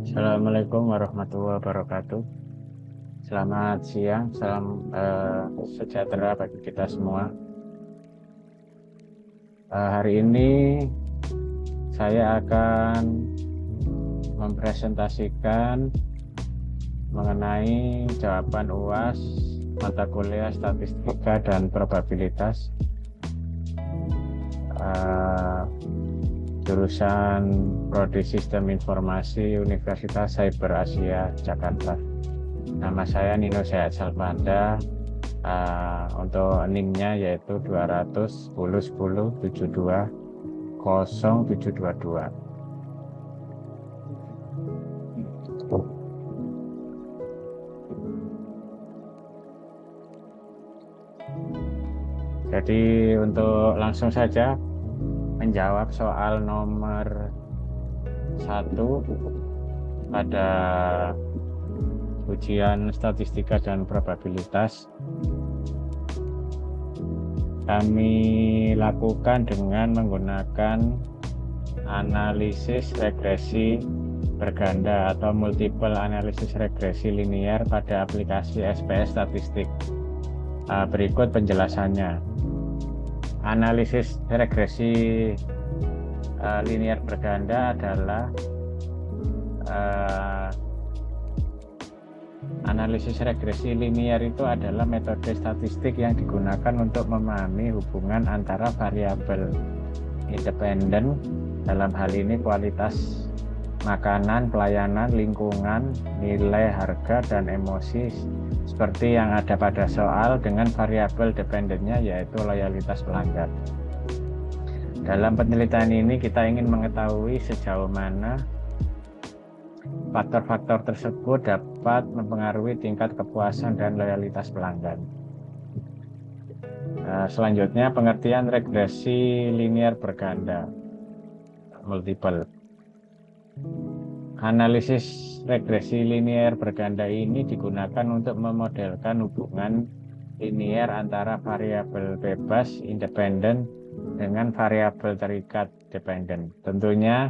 Assalamualaikum warahmatullahi wabarakatuh. Selamat siang, salam sejahtera bagi kita semua. Hari ini saya akan mempresentasikan mengenai jawaban UAS mata kuliah statistika dan probabilitas jurusan Prodi Sistem Informasi Universitas Cyber Asia Jakarta. Nama saya Nino Sehat Salvanda. Untuk NIM-nya yaitu 200 10 10 72 0722. Jadi untuk langsung saja menjawab soal nomor 1 pada ujian statistika dan probabilitas, kami lakukan dengan menggunakan analisis regresi berganda atau multiple analisis regresi linear pada aplikasi SPS Statistik. Berikut penjelasannya. Analisis regresi linear berganda adalah analisis regresi linear itu adalah metode statistik yang digunakan untuk memahami hubungan antara variabel independen, dalam hal ini kualitas makanan, pelayanan, lingkungan, nilai harga, dan emosi, seperti yang ada pada soal, dengan variabel dependennya yaitu loyalitas pelanggan. Dalam penelitian ini kita ingin mengetahui sejauh mana faktor-faktor tersebut dapat mempengaruhi tingkat kepuasan dan loyalitas pelanggan. Selanjutnya, pengertian regresi linear berganda multiple. Analisis regresi linear berganda ini digunakan untuk memodelkan hubungan linear antara variabel bebas independen dengan variabel terikat dependen. Tentunya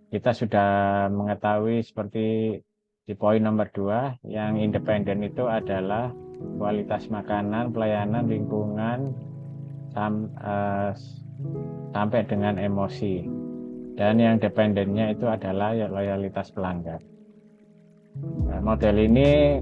kita sudah mengetahui seperti di poin nomor 2, yang independen itu adalah kualitas makanan, pelayanan, lingkungan, sampai dengan emosi. Dan yang dependennya itu adalah loyalitas pelanggan. Model ini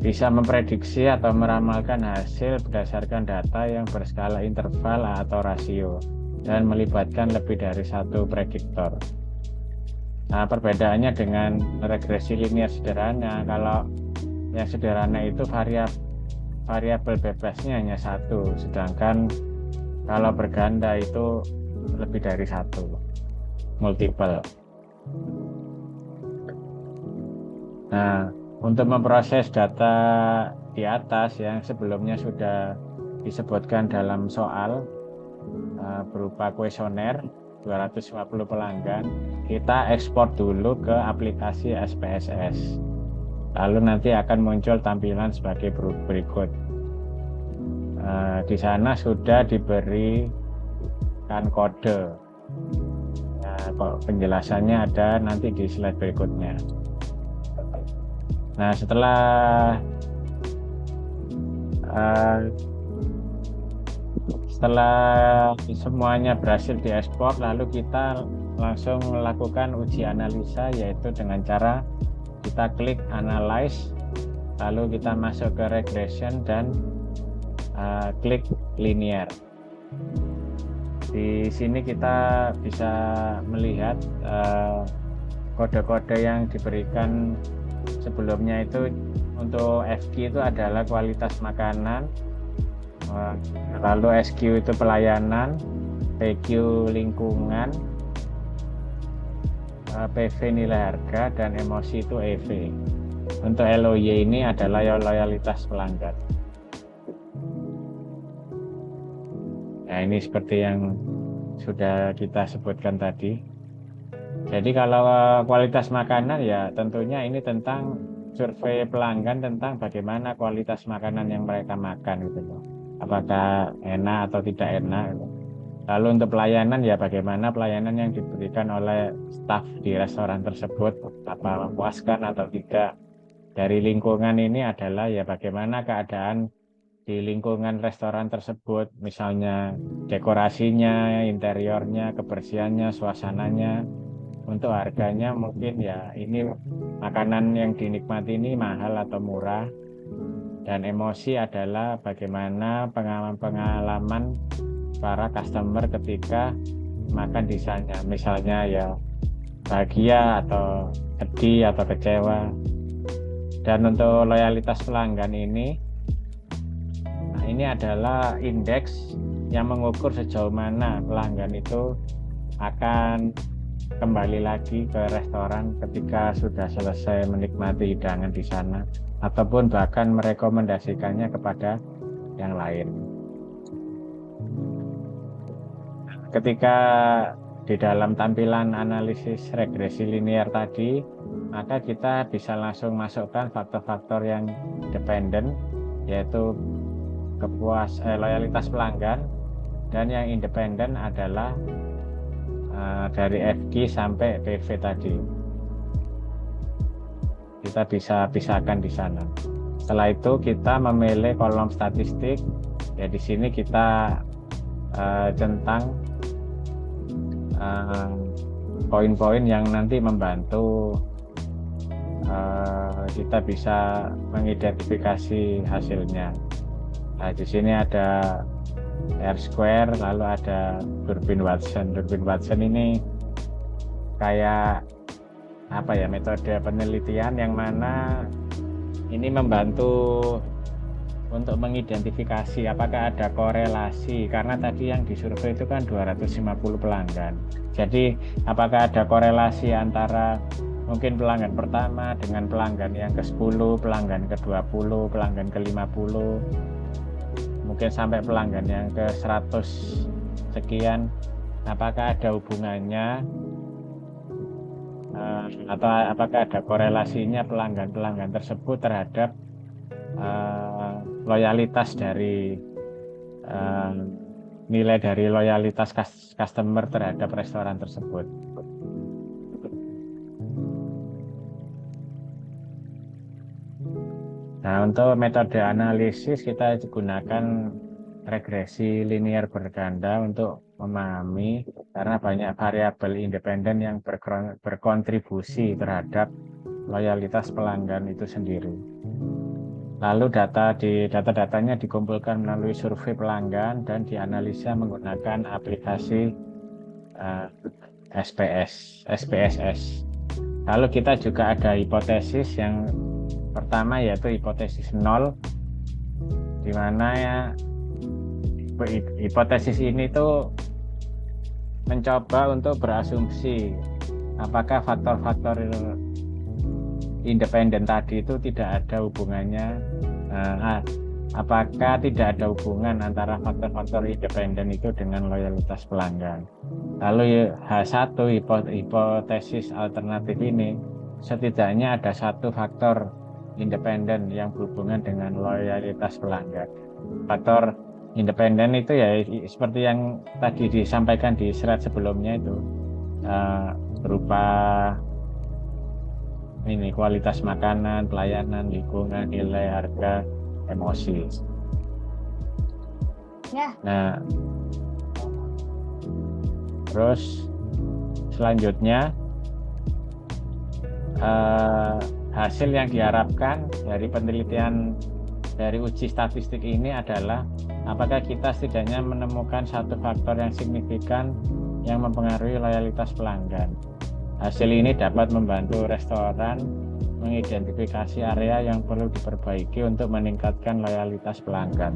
bisa memprediksi atau meramalkan hasil berdasarkan data yang berskala interval atau rasio dan melibatkan lebih dari satu prediktor. Perbedaannya dengan regresi linear sederhana, kalau yang sederhana itu variabel bebasnya hanya satu, sedangkan kalau berganda itu lebih dari satu, multiple. Nah, untuk memproses data di atas yang sebelumnya sudah disebutkan dalam soal berupa kuesioner 250 pelanggan, kita ekspor dulu ke aplikasi SPSS. Lalu nanti akan muncul tampilan sebagai berikut. Di sana sudah diberikan kode. Penjelasannya ada nanti di slide berikutnya. Nah, setelah semuanya berhasil diekspor, lalu kita langsung melakukan uji analisa, yaitu dengan cara kita klik analyze, lalu kita masuk ke regression dan klik linear. Di sini kita bisa melihat kode-kode yang diberikan sebelumnya itu. Untuk FQ itu adalah kualitas makanan, lalu SQ itu pelayanan, PQ lingkungan, PV nilai harga, dan emosi itu EV. Untuk LOY ini adalah loyalitas pelanggan. Nah, ini seperti yang sudah kita sebutkan tadi. Jadi kalau kualitas makanan, ya tentunya ini tentang survei pelanggan tentang bagaimana kualitas makanan yang mereka makan gitu loh. Apakah enak atau tidak enak gitu. Lalu untuk pelayanan ya bagaimana pelayanan yang diberikan oleh staf di restoran tersebut, apa memuaskan atau tidak. Dari lingkungan ini adalah ya bagaimana keadaan di lingkungan restoran tersebut, misalnya dekorasinya, interiornya, kebersihannya, suasananya. Untuk harganya mungkin ya ini makanan yang dinikmati ini mahal atau murah. Dan emosi adalah bagaimana pengalaman-pengalaman para customer ketika makan di sana, misalnya ya bahagia atau sedih atau kecewa. Dan untuk loyalitas pelanggan ini, nah ini adalah indeks yang mengukur sejauh mana pelanggan itu akan kembali lagi ke restoran ketika sudah selesai menikmati hidangan di sana, ataupun bahkan merekomendasikannya kepada yang lain. Ketika di dalam tampilan analisis regresi linear tadi, maka kita bisa langsung masukkan faktor-faktor yang dependen, yaitu loyalitas pelanggan, dan yang independen adalah dari FG sampai PV tadi. Kita bisa pisahkan di sana. Setelah itu kita memilih kolom statistik. Ya di sini kita centang poin-poin yang nanti membantu kita bisa mengidentifikasi hasilnya. Nah, di sini ada R-square, lalu ada Durbin Watson. Durbin Watson ini kayak apa ya, metode penelitian yang mana ini membantu untuk mengidentifikasi apakah ada korelasi, karena tadi yang disurvei itu kan 250 pelanggan. Jadi apakah ada korelasi antara mungkin pelanggan pertama dengan pelanggan yang ke-10, pelanggan ke-20, pelanggan ke-50, mungkin sampai pelanggan yang ke-100 sekian, apakah ada hubungannya atau apakah ada korelasinya pelanggan-pelanggan tersebut terhadap loyalitas dari nilai dari loyalitas customer terhadap restoran tersebut. Nah, untuk metode analisis kita gunakan regresi linear berganda untuk memahami, karena banyak variabel independen yang berkontribusi terhadap loyalitas pelanggan itu sendiri. Lalu data-datanya dikumpulkan melalui survei pelanggan dan dianalisa menggunakan aplikasi SPSS. Lalu kita juga ada hipotesis yang pertama, yaitu hipotesis 0, di mana ya hipotesis ini tuh mencoba untuk berasumsi apakah faktor-faktor independen tadi itu tidak ada hubungannya, apakah tidak ada hubungan antara faktor-faktor independen itu dengan loyalitas pelanggan. Lalu H1, hipotesis alternatif ini, setidaknya ada satu faktor independen yang berhubungan dengan loyalitas pelanggan. Faktor independen itu ya seperti yang tadi disampaikan di slide sebelumnya itu, berupa ini kualitas makanan, pelayanan, lingkungan, nilai, harga, emosi. Ya. Nah, terus selanjutnya hasil yang diharapkan dari penelitian dari uji statistik ini adalah apakah kita setidaknya menemukan satu faktor yang signifikan yang mempengaruhi loyalitas pelanggan. Hasil ini dapat membantu restoran mengidentifikasi area yang perlu diperbaiki untuk meningkatkan loyalitas pelanggan.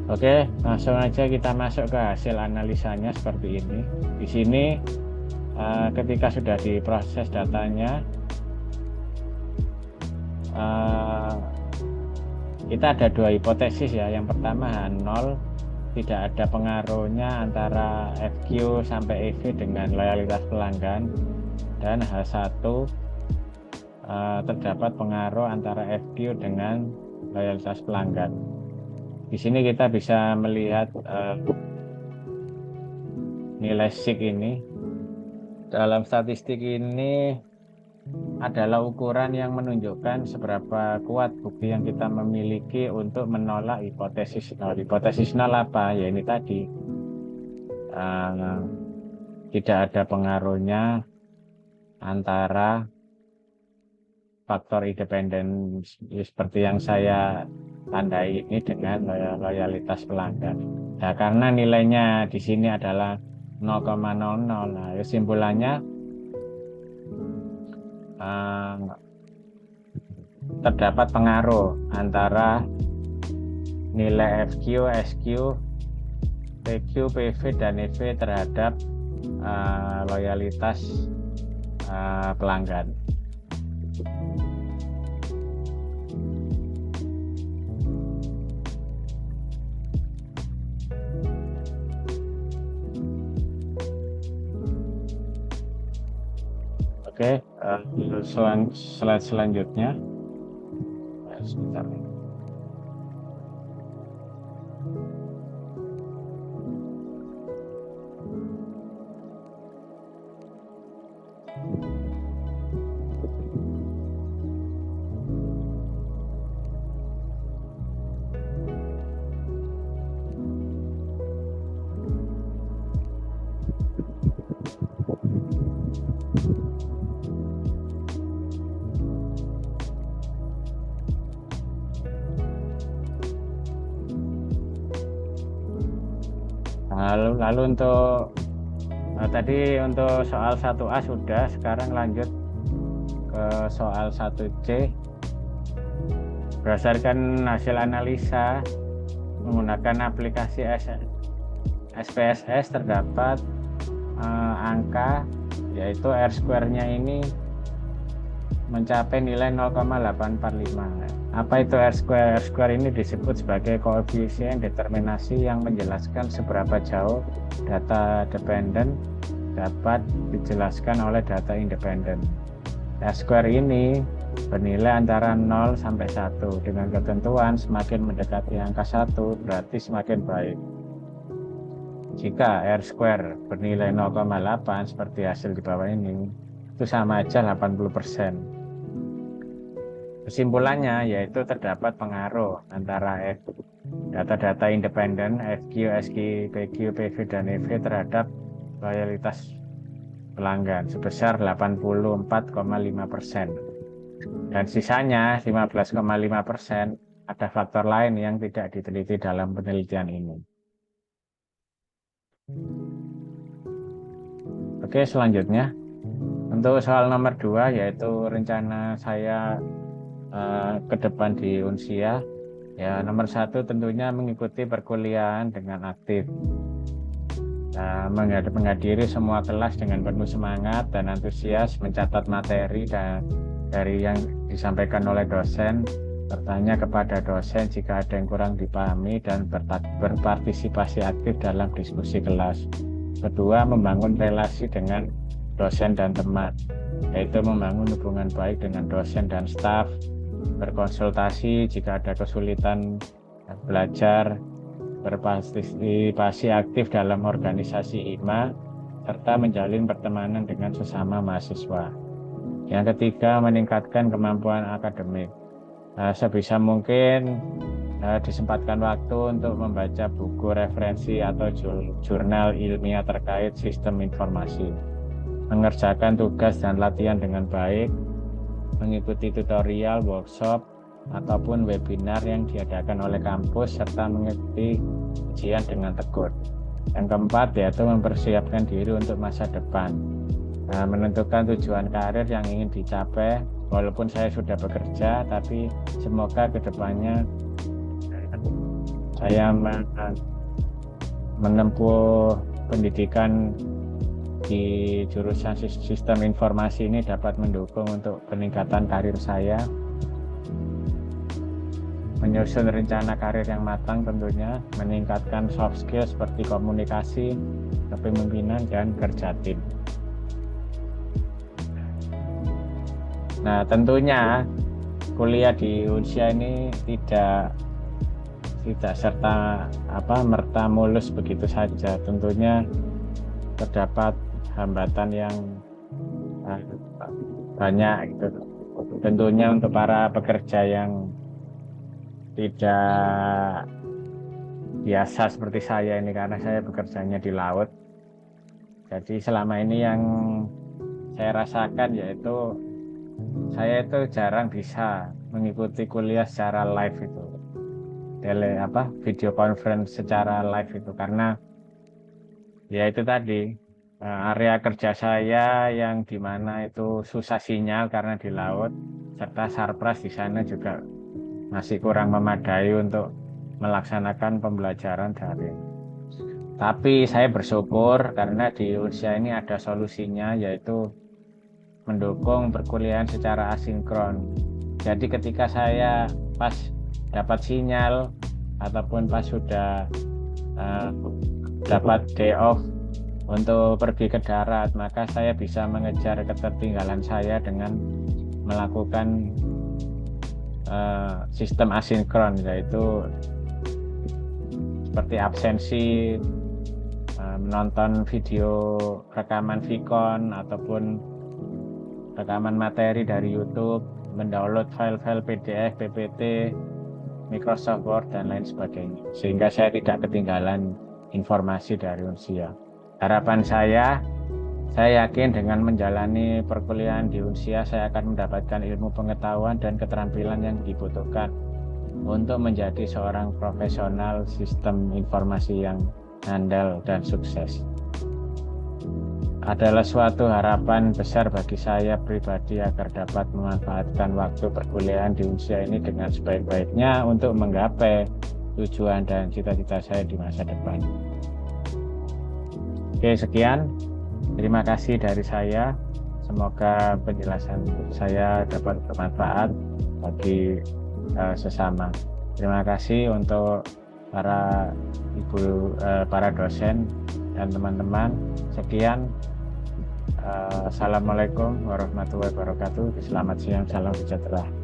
Oke, langsung aja kita masuk ke hasil analisanya seperti ini. Di sini ketika sudah diproses datanya, kita ada dua hipotesis ya. Yang pertama H0, tidak ada pengaruhnya antara FQ sampai EV dengan loyalitas pelanggan, dan H1, terdapat pengaruh antara FQ dengan loyalitas pelanggan. Di sini kita bisa melihat nilai SIG ini. Dalam statistik ini adalah ukuran yang menunjukkan seberapa kuat bukti yang kita memiliki untuk menolak hipotesis nol. Hipotesis nol apa? Ya ini tadi, tidak ada pengaruhnya antara faktor independen seperti yang saya tandai ini dengan loyalitas pelanggan. Nah, karena nilainya di sini adalah 0,00, nah, kesimpulannya terdapat pengaruh antara nilai FQ, SQ, PQ, PV, dan EV terhadap loyalitas pelanggan. Oke, slide selanjutnya. Sebentar. Lalu untuk tadi untuk soal 1A sudah, sekarang lanjut ke soal 1C. Berdasarkan hasil analisa menggunakan aplikasi SPSS terdapat angka yaitu R-square-nya ini mencapai nilai 0,845. Apa itu R-square? R-square ini disebut sebagai koefisien determinasi yang menjelaskan seberapa jauh data dependen dapat dijelaskan oleh data independen. R-square ini bernilai antara 0 sampai 1 dengan ketentuan semakin mendekati angka 1 berarti semakin baik. Jika R-square bernilai 0,8 seperti hasil di bawah ini, itu sama aja 80%. Kesimpulannya yaitu terdapat pengaruh antara data-data independen FQ, SQ, PQ, PV, dan EV terhadap loyalitas pelanggan sebesar 84,5%. Dan sisanya 15,5% ada faktor lain yang tidak diteliti dalam penelitian ini. Oke, selanjutnya untuk soal nomor 2 yaitu rencana saya ke depan di Unsia. Ya, nomor 1 tentunya mengikuti perkuliahan dengan aktif. Menghadiri semua kelas dengan penuh semangat dan antusias, mencatat materi dari yang disampaikan oleh dosen, bertanya kepada dosen jika ada yang kurang dipahami, dan berpartisipasi aktif dalam diskusi kelas. Kedua, membangun relasi dengan dosen dan teman, yaitu membangun hubungan baik dengan dosen dan staf, berkonsultasi jika ada kesulitan belajar, berpartisipasi aktif dalam organisasi IMA, serta menjalin pertemanan dengan sesama mahasiswa. Yang ketiga, meningkatkan kemampuan akademik. Sebisa mungkin disempatkan waktu untuk membaca buku referensi atau jurnal ilmiah terkait sistem informasi, mengerjakan tugas dan latihan dengan baik, mengikuti tutorial, workshop, ataupun webinar yang diadakan oleh kampus, serta mengikuti ujian dengan tekun. Yang keempat yaitu mempersiapkan diri untuk masa depan, menentukan tujuan karir yang ingin dicapai. Walaupun saya sudah bekerja, tapi semoga kedepannya saya menempuh pendidikan di jurusan sistem informasi ini dapat mendukung untuk peningkatan karir saya, menyusun rencana karir yang matang tentunya, meningkatkan soft skill seperti komunikasi, kepemimpinan, dan kerja tim. Nah, tentunya kuliah di Unsia ini tidak tidak serta merta mulus begitu saja. Tentunya terdapat hambatan yang banyak gitu. Tentunya untuk para pekerja yang tidak biasa seperti saya ini, karena saya bekerjanya di laut. Jadi selama ini yang saya rasakan yaitu saya itu jarang bisa mengikuti kuliah secara live itu, video conference secara live itu, karena ya itu tadi area kerja saya yang dimana itu susah sinyal karena di laut, serta sarpras di sana juga masih kurang memadai untuk melaksanakan pembelajaran daring. Tapi saya bersyukur karena di Unsia ini ada solusinya, yaitu mendukung perkuliahan secara asinkron. Jadi ketika saya pas dapat sinyal ataupun pas sudah dapat day off untuk pergi ke darat, maka saya bisa mengejar ketertinggalan saya dengan melakukan sistem asinkron, yaitu seperti absensi, menonton video rekaman Vicon ataupun rekaman materi dari YouTube, mendownload file-file PDF, PPT, Microsoft Word, dan lain sebagainya, sehingga saya tidak ketinggalan informasi dari Unsia. Harapan saya yakin dengan menjalani perkuliahan di Unsia, saya akan mendapatkan ilmu pengetahuan dan keterampilan yang dibutuhkan untuk menjadi seorang profesional sistem informasi yang handal dan sukses. Adalah suatu harapan besar bagi saya pribadi agar dapat memanfaatkan waktu perkuliahan di Unsia ini dengan sebaik-baiknya untuk menggapai tujuan dan cita-cita saya di masa depan. Oke, sekian. Terima kasih dari saya. Semoga penjelasan saya dapat bermanfaat bagi sesama. Terima kasih untuk para para dosen dan teman-teman. Sekian. Assalamualaikum warahmatullahi wabarakatuh. Selamat siang, salam sejahtera.